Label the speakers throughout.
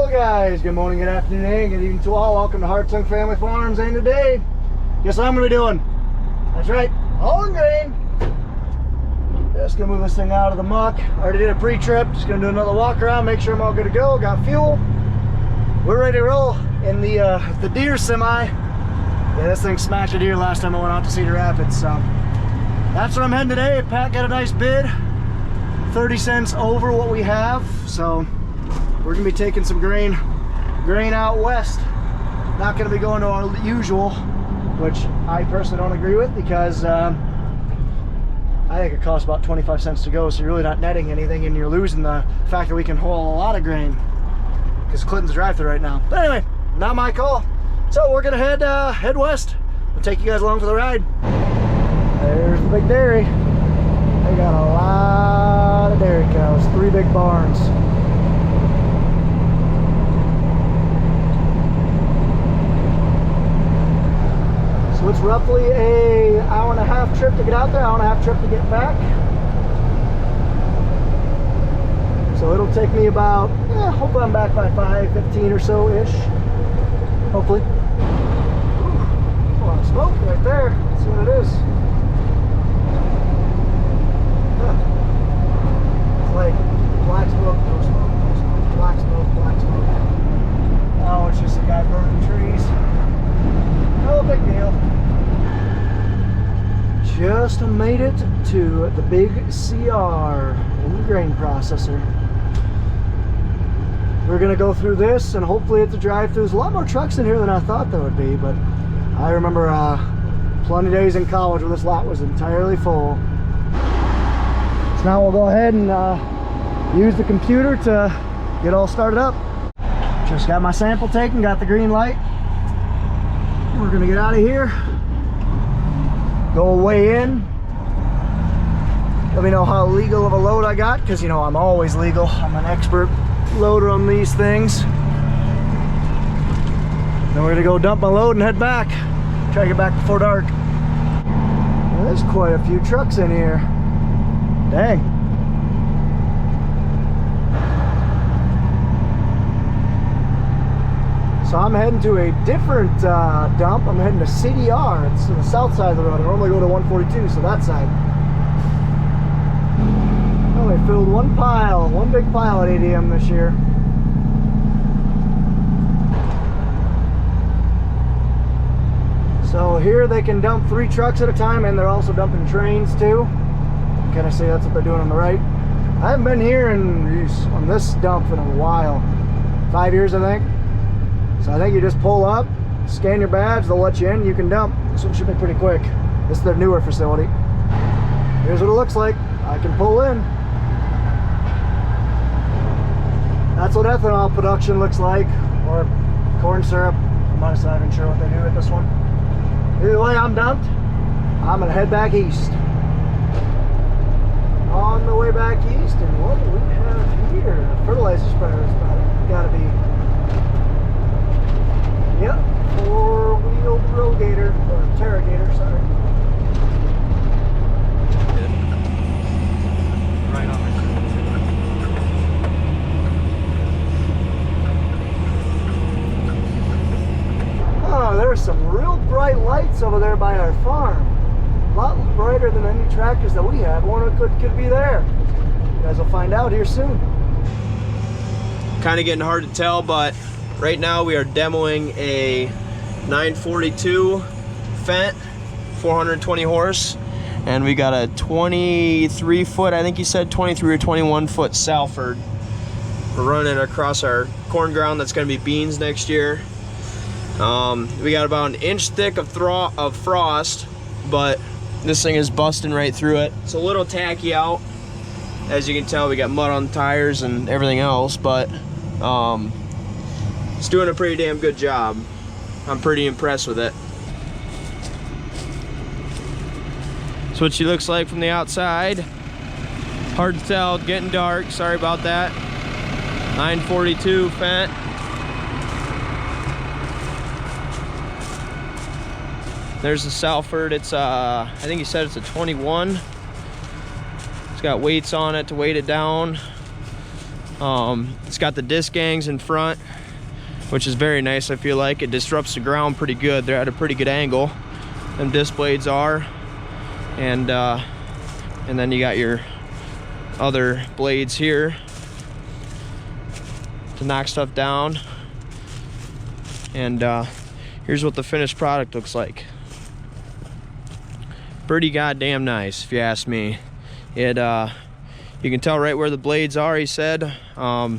Speaker 1: Hello guys, good morning, good afternoon, good evening to all. Welcome to Hartung Family Farms, and today, guess what I'm going to be doing? That's right, hauling grain. Just going to move this thing out of the muck. Already did a pre-trip, just going to do another walk around, make sure I'm all good to go. Got fuel. We're ready to roll in the Deere semi. Yeah, this thing smashed a deer last time I went out to Cedar Rapids, so that's where I'm heading today. Pat got a nice bid, 30 cents over what we have, so we're gonna be taking some grain out west. Not gonna be going to our usual, which I personally don't agree with, because I think it costs about 25 cents to go, so you're really not netting anything, and you're losing the fact that we can haul a lot of grain, because Clinton's drive-through right now. But anyway, not my call. So we're gonna head west. We'll take you guys along for the ride. There's the big dairy. They got a lot of dairy cows, 3 big barns. So it's roughly a hour-and-a-half trip to get out there, hour-and-a-half trip to get back. So it'll take me about, hopefully I'm back by 5:15 or so-ish. Hopefully. Ooh, a lot of smoke right there. Let's see what it is. It's like black smoke, no smoke, no smoke, black smoke, black smoke. Oh, it's just a guy burning trees. No big deal. Just made it to the big CR in the grain processor. We're gonna go through this, and hopefully it's a drive-through. There's a lot more trucks in here than I thought there would be, but I remember plenty of days in college where this lot was entirely full. So now we'll go ahead and use the computer to get all started up. Just got my sample taken, got the green light. We're gonna get out of here, go weigh in. Let me know how legal of a load I got, because you know I'm always legal. I'm an expert loader on these things. Then we're gonna go dump my load and head back. Try to get back before dark. Well, there's quite a few trucks in here. Dang. So I'm heading to a different dump. I'm heading to CDR. It's to the south side of the road. I normally go to 142, so that side. Oh, they filled one big pile at 8 a.m. this year. So here they can dump 3 trucks at a time, and they're also dumping trains too. Can I say that's what they're doing on the right? I haven't been here on this dump in a while. 5 years, I think. So I think you just pull up, scan your badge, they'll let you in, you can dump. This one should be pretty quick. This is their newer facility. Here's what it looks like. I can pull in. That's what ethanol production looks like, or corn syrup. I'm not even sure what they do with this one. Either way, I'm dumped. I'm gonna head back east. On the way back east, and what do we have here? The fertilizer spreader is gotta be, yep, 4-wheeled rogator, or Terragator, sorry. Right on. Oh, there's some real bright lights over there by our farm. A lot brighter than any tractors that we have. One could be there. You guys will find out here soon.
Speaker 2: Kind of getting hard to tell, but right now we are demoing a 942 Fendt, 420 horse, and we got a 23 foot, I think he said 23 or 21 foot Salford. We're running across our corn ground that's going to be beans next year. We got about 1 inch thick of frost, but this thing is busting right through it. It's a little tacky out. As you can tell, we got mud on the tires and everything else, but it's doing a pretty damn good job. I'm pretty impressed with it. That's what she looks like from the outside. Hard to tell, getting dark, sorry about that. 942 Fendt. There's the Salford. It's I think he said it's a 21. It's got weights on it to weight it down. It's got the disc gangs in front, which is very nice. I feel like it disrupts the ground pretty good. They're at a pretty good angle. Them disc blades are, and then you got your other blades here to knock stuff down. And here's what the finished product looks like. Pretty goddamn nice, if you ask me. It you can tell right where the blades are, he said. So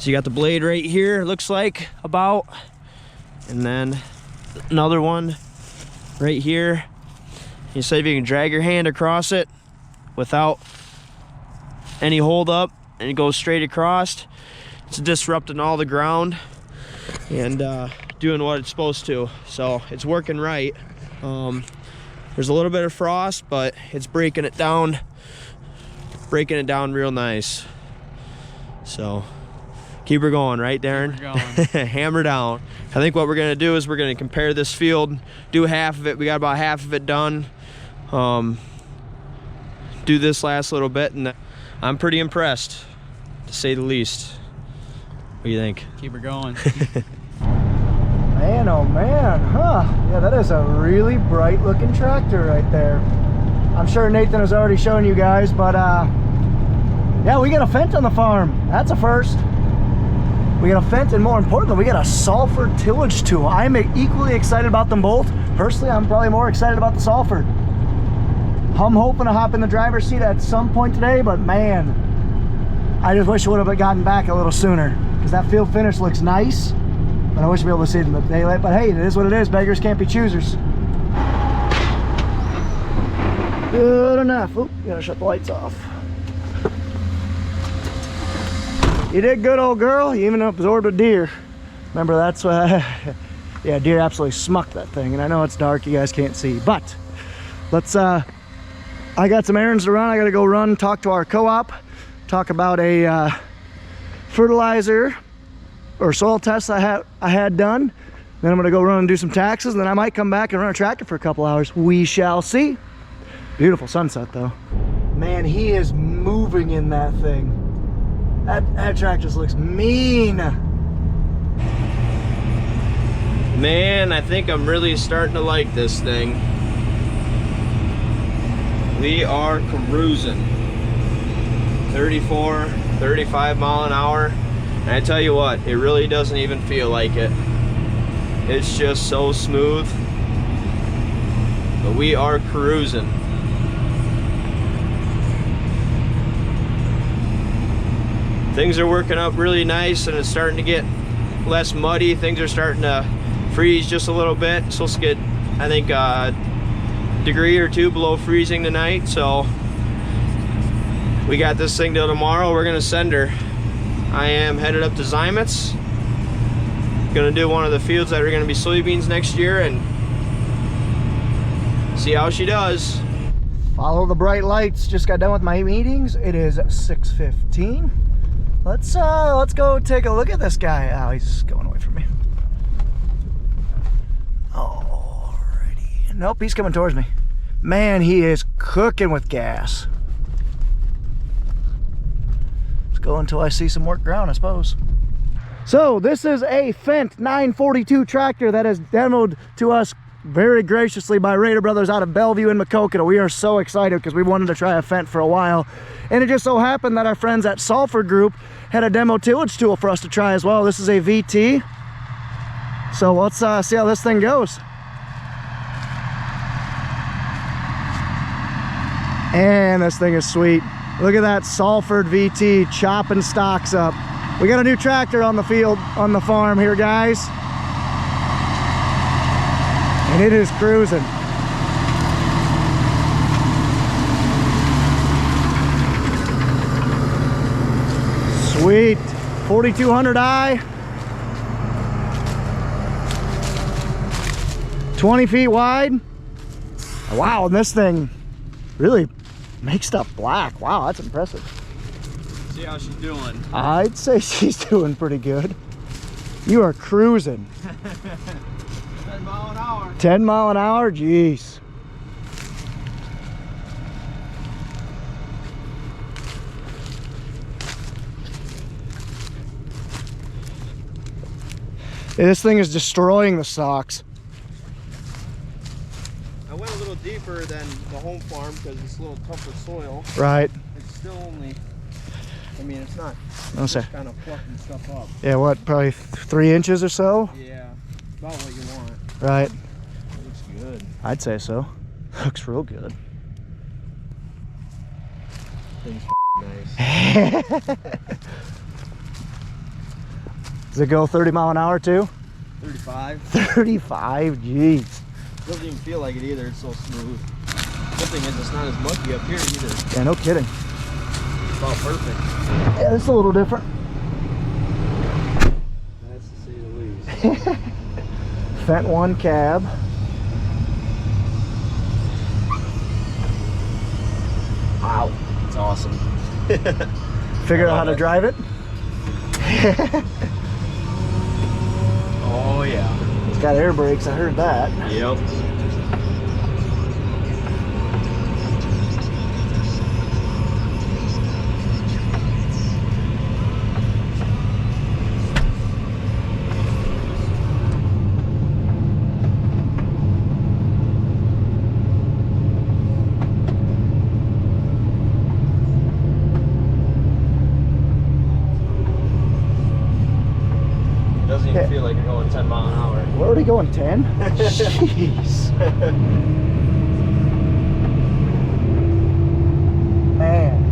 Speaker 2: you got the blade right here, looks like, about, and then another one right here. He said if you can drag your hand across it without any hold up and it goes straight across, it's disrupting all the ground and doing what it's supposed to. So it's working right. There's a little bit of frost, but it's breaking it down real nice. So keep her going, right, Darren?
Speaker 3: Keep her going.
Speaker 2: Hammer down. I think what we're gonna do is we're gonna compare this field, do half of it. We got about half of it done. Do this last little bit, and I'm pretty impressed, to say the least. What do you think?
Speaker 3: Keep her going.
Speaker 1: Man, oh man, huh? Yeah, that is a really bright looking tractor right there. I'm sure Nathan has already shown you guys, but yeah, we got a Fendt on the farm. That's a first. We got a Fendt, and more importantly, we got a Salford tillage tool. I'm equally excited about them both. Personally, I'm probably more excited about the Salford. I'm hoping to hop in the driver's seat at some point today, but man, I just wish I would have gotten back a little sooner, because that field finish looks nice, but I wish I'd be able to see it in the daylight. But hey, it is what it is. Beggars can't be choosers. Good enough. Oop, gotta shut the lights off. You did good, old girl. You even absorbed a deer. Remember, that's yeah, deer absolutely smucked that thing. And I know it's dark, you guys can't see, but let's I got some errands to run. I gotta go run, talk to our co-op, talk about a fertilizer or soil test I had done. Then I'm gonna go run and do some taxes, and then I might come back and run a tractor for a couple hours. We shall see. Beautiful sunset though. Man, he is moving in that thing. That tractor just looks mean.
Speaker 2: Man, I think I'm really starting to like this thing. We are cruising 34, 35 mile an hour. And I tell you what, it really doesn't even feel like it. It's just so smooth. But we are cruising. Things are working up really nice, and it's starting to get less muddy. Things are starting to freeze just a little bit. It's supposed to get, I think, degree or two below freezing tonight. So we got this thing till tomorrow. We're gonna send her. I am headed up to Zymitz. Gonna do one of the fields that are gonna be soybeans next year and see how she does.
Speaker 1: Follow the bright lights. Just got done with my meetings. It is 6:15. Let's go take a look at this guy. Oh, he's going away from me. Alrighty. Nope, he's coming towards me. Man, he is cooking with gas. Let's go until I see some work ground, I suppose. So this is a Fendt 942 tractor that is demoed to us very graciously by Roeder Brothers out of Bellevue and Macokota. We are so excited because we wanted to try a Fendt for a while. And it just so happened that our friends at Salford Group had a demo tillage tool for us to try as well. This is a VT. So let's see how this thing goes. And this thing is sweet. Look at that Salford VT chopping stalks up. We got a new tractor on the field, on the farm here, guys. And it is cruising. Sweet. 4200i. 20 feet wide. Wow, and this thing really makes stuff black. Wow, that's impressive.
Speaker 2: See how she's doing.
Speaker 1: I'd say she's doing pretty good. You are cruising.
Speaker 2: 10 mile an hour.
Speaker 1: 10 mile an hour? Jeez. This thing is destroying the stalks.
Speaker 2: I went a little deeper than the home farm because it's a little tougher soil.
Speaker 1: Right.
Speaker 2: It's still only, I mean, it's not kind of plucking stuff up.
Speaker 1: Yeah, what, probably 3 inches or so?
Speaker 2: Yeah, about what you want.
Speaker 1: Right.
Speaker 2: It looks good.
Speaker 1: I'd say so. Looks real good.
Speaker 2: Thing's nice.
Speaker 1: Does it go 30 mile an hour too?
Speaker 2: 35.
Speaker 1: 35, jeez.
Speaker 2: Doesn't even feel like it either, it's so smooth. Good thing is it's not as mucky up here either.
Speaker 1: Yeah, no kidding.
Speaker 2: It's about perfect.
Speaker 1: Yeah, it's a little different.
Speaker 2: That's to say the least.
Speaker 1: Fendt 1 cab.
Speaker 2: Wow, it's awesome.
Speaker 1: Figured out how to drive it?
Speaker 2: Oh yeah.
Speaker 1: It's got air brakes, I heard that.
Speaker 2: Yep. Doesn't even feel like you're going 10 mile an hour.
Speaker 1: We're already going 10? Jeez. Man.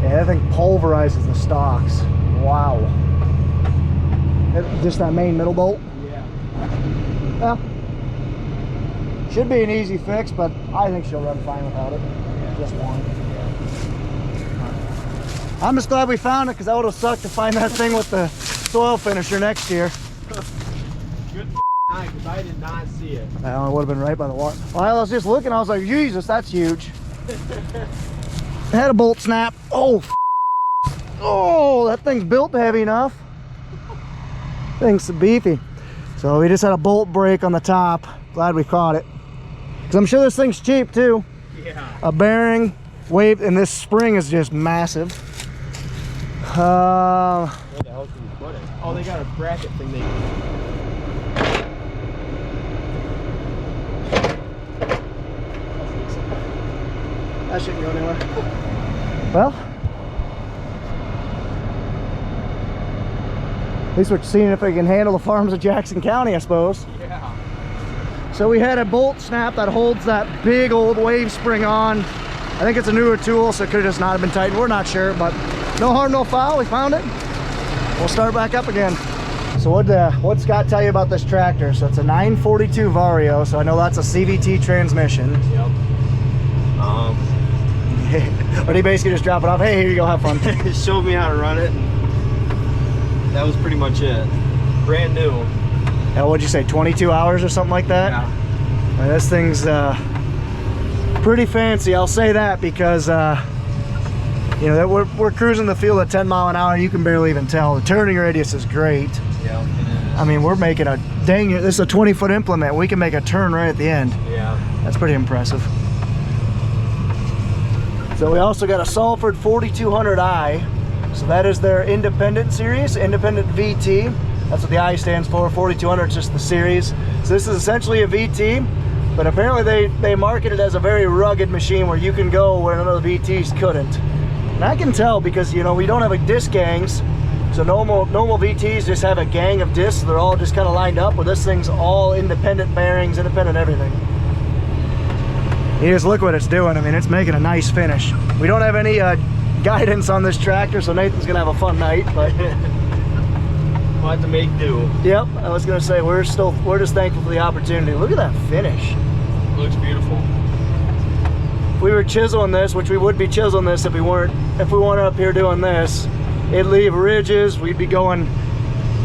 Speaker 1: Yeah, that thing pulverizes the stalks. Wow. Just that main middle bolt?
Speaker 2: Yeah.
Speaker 1: Well, should be an easy fix, but I think she'll run fine without it.
Speaker 2: Yeah.
Speaker 1: Just one. I'm just glad we found it, because that would have sucked to find that thing with the soil finisher next year.
Speaker 2: Good night, because I did not see it.
Speaker 1: Well, it would have been right by the water. Well, I was just looking, I was like, Jesus, that's huge. It had a bolt snap. Oh, oh, that thing's built heavy enough. Thing's beefy. So we just had a bolt break on the top. Glad we caught it. Because I'm sure this thing's cheap too.
Speaker 2: Yeah.
Speaker 1: A bearing, weight, and this spring is just massive.
Speaker 2: Where the hell can you put it? Oh, they got a bracket thing they
Speaker 1: That shouldn't go anywhere. Well, at least we're seeing if they can handle the farms of Jackson County, I suppose.
Speaker 2: Yeah.
Speaker 1: So we had a bolt snap that holds that big old wave spring on. I think it's a newer tool, so it could have just not have been tightened. We're not sure, but no harm, no foul. We found it. We'll start back up again. So what'd Scott tell you about this tractor? So it's a 942 Vario, so I know that's a CVT transmission.
Speaker 2: Yep.
Speaker 1: But he basically just drop it off. Hey, here you go, have fun.
Speaker 2: He showed me how to run it. And that was pretty much it. Brand new.
Speaker 1: Now, what'd you say, 22 hours or something like that?
Speaker 2: Yeah.
Speaker 1: And this thing's pretty fancy, I'll say that, because you know, we're cruising the field at 10 mile an hour and you can barely even tell. The turning radius is great.
Speaker 2: Yeah, it is.
Speaker 1: I mean, we're making a, dang it, this is a 20-foot implement. We can make a turn right at the end.
Speaker 2: Yeah.
Speaker 1: That's pretty impressive. So we also got a Salford 4200i. So that is their independent series, independent VT. That's what the I stands for. 4200 is just the series. So this is essentially a VT, but apparently they market it as a very rugged machine where you can go where none of the VTs couldn't. And I can tell because, you know, we don't have a disc gangs. So normal VTs just have a gang of discs. They're all just kind of lined up, where this thing's all independent bearings, independent everything. You just look what it's doing. I mean, it's making a nice finish. We don't have any guidance on this tractor, so Nathan's gonna have a fun night, but
Speaker 2: We'll have to make do.
Speaker 1: yep, I was gonna say we're just thankful for the opportunity. Look at that finish.
Speaker 2: Looks beautiful.
Speaker 1: If we were chiseling this, which we would be chiseling this if we weren't up here doing this, it'd leave ridges. We'd be going,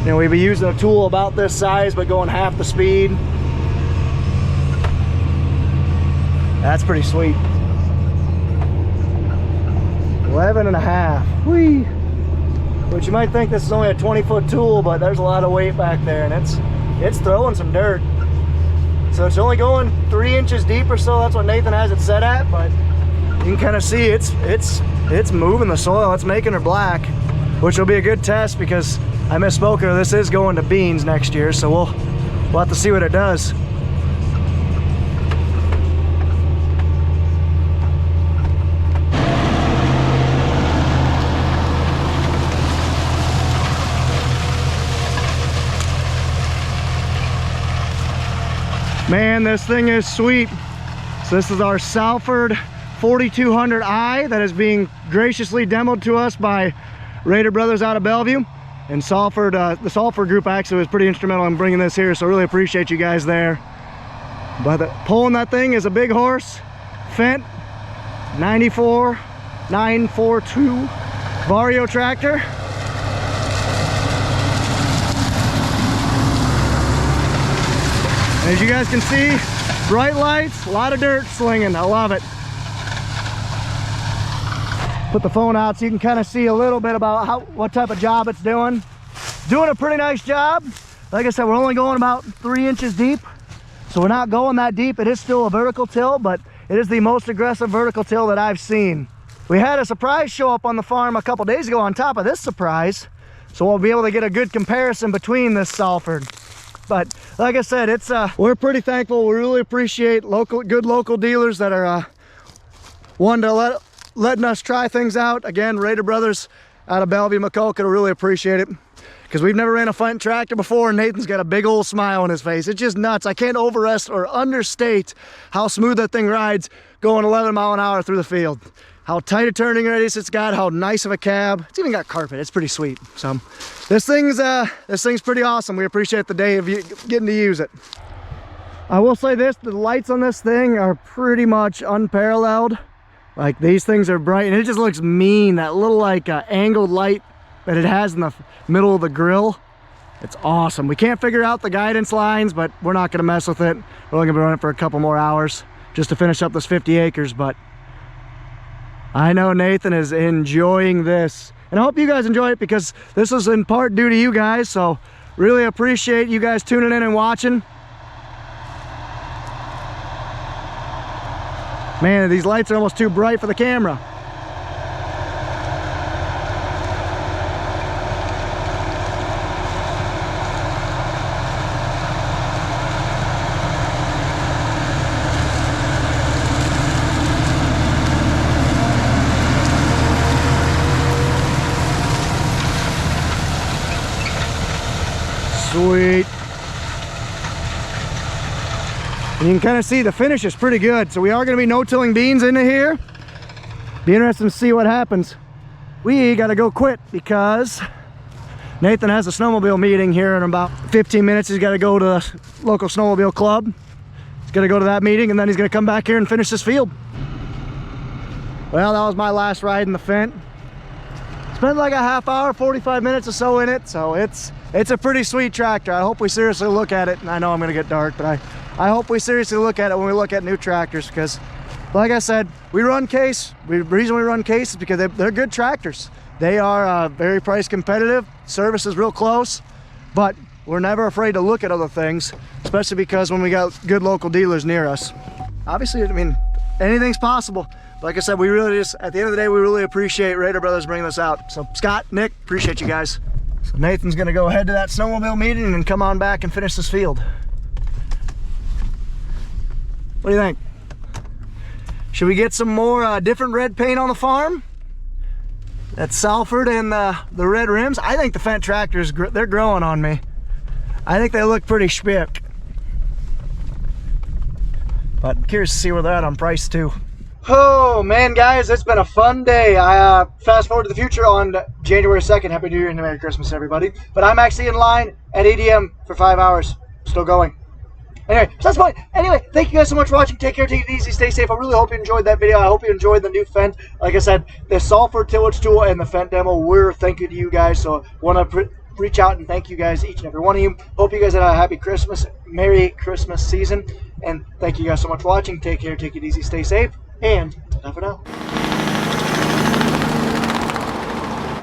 Speaker 1: you know, we'd be using a tool about this size but going half the speed. That's pretty sweet. 11.5. Whee! Which you might think this is only a 20-foot tool, but there's a lot of weight back there, and it's throwing some dirt. So it's only going 3 inches deep or so. That's what Nathan has it set at, but you can kind of see it's moving the soil. It's making her black. which will be a good test because I misspoke. This is going to beans next year, so we'll have to see what it does. Man, this thing is sweet. So this is our Salford 4200i that is being graciously demoed to us by Roeder Brothers out of Bellevue. And Salford, the Salford group actually was pretty instrumental in bringing this here, so really appreciate you guys there. But pulling that thing is a big horse, Fendt 94 942 Vario tractor. As you guys can see, bright lights, a lot of dirt slinging. I love it. Put the phone out so you can kind of see a little bit about what type of job it's doing. Doing a pretty nice job. Like I said, we're only going about 3 inches deep, so we're not going that deep. It is still a vertical till, but it is the most aggressive vertical till that I've seen. We had a surprise show up on the farm a couple days ago on top of this surprise, so we'll be able to get a good comparison between this Salford. But like I said, it's we're pretty thankful. We really appreciate good local dealers that are wanting to letting us try things out. Again, Roeder Brothers out of Bellevue, Macoka, really appreciate it, because we've never ran a Fendt tractor before, and Nathan's got a big old smile on his face. It's just nuts. I can't overestimate or understate how smooth that thing rides going 11 mile an hour through the field. How tight a turning radius it's got, how nice of a cab. It's even got carpet. It's pretty sweet. So this thing's pretty awesome. We appreciate the day of you getting to use it. I will say this, the lights on this thing are pretty much unparalleled. Like, these things are bright, and it just looks mean. That little like angled light that it has in the middle of the grill, it's awesome. We can't figure out the guidance lines, but we're not gonna mess with it. We're only gonna be running it for a couple more hours just to finish up this 50 acres, but I know Nathan is enjoying this, and I hope you guys enjoy it, because this is in part due to you guys. So really appreciate you guys tuning in and watching. Man, these lights are almost too bright for the camera. Sweet. And you can kind of see the finish is pretty good. So we are going to be no-tilling beans into here. Be interesting to see what happens. We got to go quit because Nathan has a snowmobile meeting here in about 15 minutes. He's got to go to the local snowmobile club. He's got to go to that meeting, and then he's going to come back here and finish this field. Well, that was my last ride in the Fendt. Spent like a half hour, 45 minutes or so in it. So it's a pretty sweet tractor. I hope we seriously look at it. And I know I'm going to get dark, but I hope we seriously look at it when we look at new tractors, because like I said, we run Case. The reason we run Case is because they're good tractors. They are very price competitive. Service is real close, but we're never afraid to look at other things, especially because when we got good local dealers near us. Obviously, I mean, anything's possible. Like I said, we really just, at the end of the day, we really appreciate Roeder Brothers bringing this out. So Scott, Nick, appreciate you guys. So Nathan's gonna go ahead to that snowmobile meeting and come on back and finish this field. What do you think? Should we get some more different red paint on the farm? That's Salford and the red rims. I think the Fendt tractors, they're growing on me. I think they look pretty spick. But I'm curious to see where they're at on price too. Oh man, guys, it's been a fun day. I fast forward to the future on January 2nd. Happy New Year and Merry Christmas, everybody. But I'm actually in line at ADM for 5 hours. Still going. Anyway, so that's fine. Anyway, thank you guys so much for watching. Take care, take it easy, stay safe. I really hope you enjoyed that video. I hope you enjoyed the new Fendt. Like I said, the Salford tillage tool and the Fendt demo, we're thank you to you guys. So want to reach out and thank you guys, each and every one of you. Hope you guys had a happy Christmas, Merry Christmas season. And thank you guys so much for watching. Take care, take it easy, stay safe, and ta-ta for now.